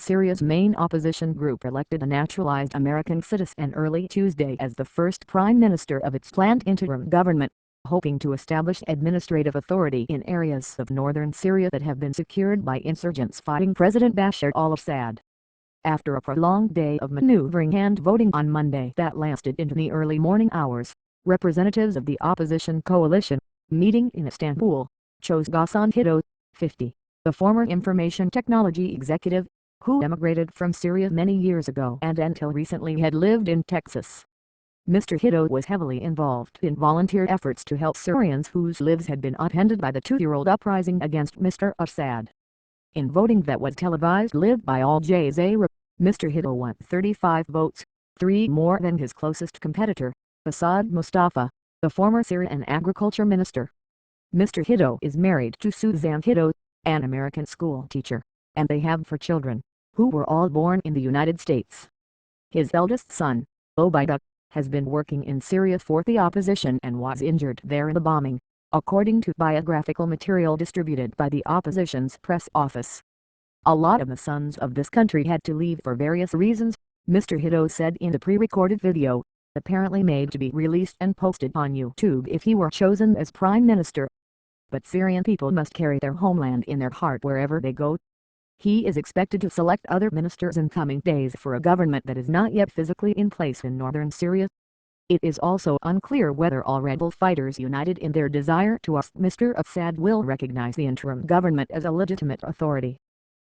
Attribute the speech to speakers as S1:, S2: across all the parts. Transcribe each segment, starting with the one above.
S1: Syria's main opposition group elected a naturalized American citizen early Tuesday as the first prime minister of its planned interim government, hoping to establish administrative authority in areas of northern Syria that have been secured by insurgents fighting President Bashar al-Assad. After a prolonged day of maneuvering and voting on Monday that lasted into the early morning hours, representatives of the opposition coalition, meeting in Istanbul, chose Ghassan Hiddo, 50, the former information technology executive, who emigrated from Syria many years ago and until recently had lived in Texas. Mr. Hiddo was heavily involved in volunteer efforts to help Syrians whose lives had been upended by the two-year-old uprising against Mr. Assad. In voting that was televised live by Al Jazeera, Mr. Hiddo won 35 votes, 3 more than his closest competitor, Asad Mustafa, the former Syrian agriculture minister. Mr. Hiddo is married to Suzanne Hiddo, an American school teacher, and they have 4 children, who were all born in the United States. His eldest son, Obaida, has been working in Syria for the opposition and was injured there in the bombing, according to biographical material distributed by the opposition's press office. A lot of the sons of this country had to leave for various reasons, Mr. Hiddo said in a pre-recorded video, apparently made to be released and posted on YouTube if he were chosen as prime minister. But Syrian people must carry their homeland in their heart wherever they go. He is expected to select other ministers in coming days for a government that is not yet physically in place in northern Syria. It is also unclear whether all rebel fighters united in their desire to oust Mr. Assad will recognize the interim government as a legitimate authority.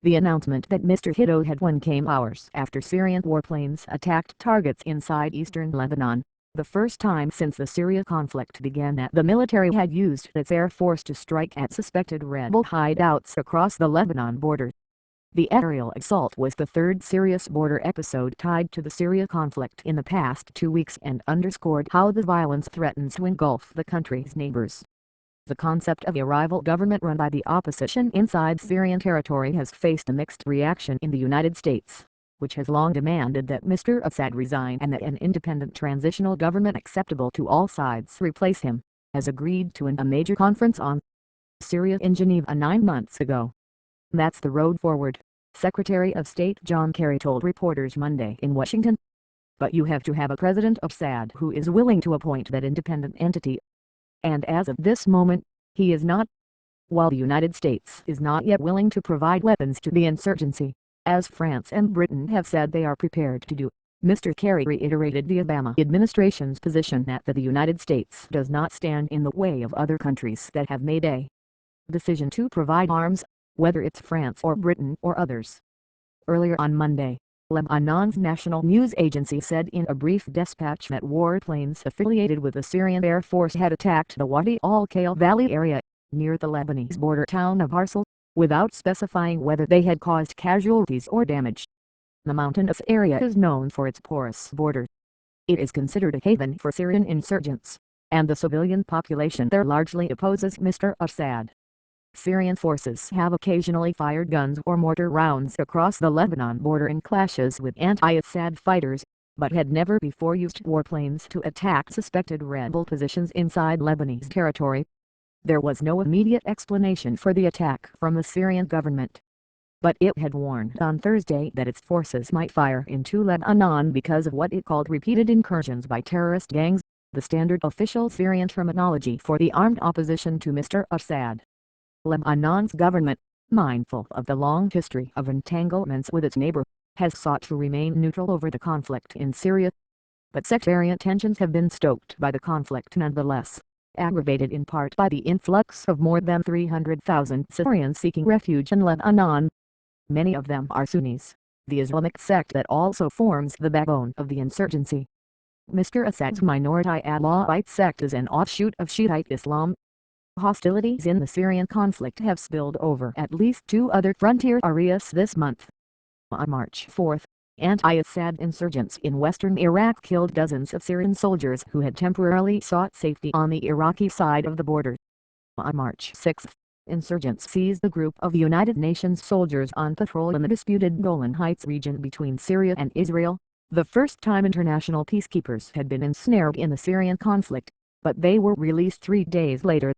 S1: The announcement that Mr. Hiddo had won came hours after Syrian warplanes attacked targets inside eastern Lebanon, the first time since the Syria conflict began that the military had used its air force to strike at suspected rebel hideouts across the Lebanon border. The aerial assault was the third serious border episode tied to the Syria conflict in the past 2 weeks and underscored how the violence threatens to engulf the country's neighbors. The concept of a rival government run by the opposition inside Syrian territory has faced a mixed reaction in the United States, which has long demanded that Mr. Assad resign and that an independent transitional government acceptable to all sides replace him, has agreed to a major conference on Syria in Geneva 9 months ago. That's the road forward, Secretary of State John Kerry told reporters Monday in Washington. But you have to have a President Assad who is willing to appoint that independent entity. And as of this moment, he is not. While the United States is not yet willing to provide weapons to the insurgency, as France and Britain have said they are prepared to do, Mr. Kerry reiterated the Obama administration's position that the United States does not stand in the way of other countries that have made a decision to provide arms, whether it's France or Britain or others. Earlier on Monday, Lebanon's national news agency said in a brief dispatch that warplanes affiliated with the Syrian Air Force had attacked the Wadi al-Khail Valley area, near the Lebanese border town of Arsal, without specifying whether they had caused casualties or damage. The mountainous area is known for its porous border. It is considered a haven for Syrian insurgents, and the civilian population there largely opposes Mr. Assad. Syrian forces have occasionally fired guns or mortar rounds across the Lebanon border in clashes with anti-Assad fighters, but had never before used warplanes to attack suspected rebel positions inside Lebanese territory. There was no immediate explanation for the attack from the Syrian government, but it had warned on Thursday that its forces might fire into Lebanon because of what it called repeated incursions by terrorist gangs, the standard official Syrian terminology for the armed opposition to Mr. Assad. Lebanon's government, mindful of the long history of entanglements with its neighbor, has sought to remain neutral over the conflict in Syria. But sectarian tensions have been stoked by the conflict nonetheless, aggravated in part by the influx of more than 300,000 Syrians seeking refuge in Lebanon. Many of them are Sunnis, the Islamic sect that also forms the backbone of the insurgency. Mr. Assad's minority Alawite sect is an offshoot of Shiite Islam. Hostilities in the Syrian conflict have spilled over at least 2 other frontier areas this month. On March 4, anti-Assad insurgents in western Iraq killed dozens of Syrian soldiers who had temporarily sought safety on the Iraqi side of the border. On March 6, insurgents seized a group of United Nations soldiers on patrol in the disputed Golan Heights region between Syria and Israel, the first time international peacekeepers had been ensnared in the Syrian conflict, but they were released 3 days later.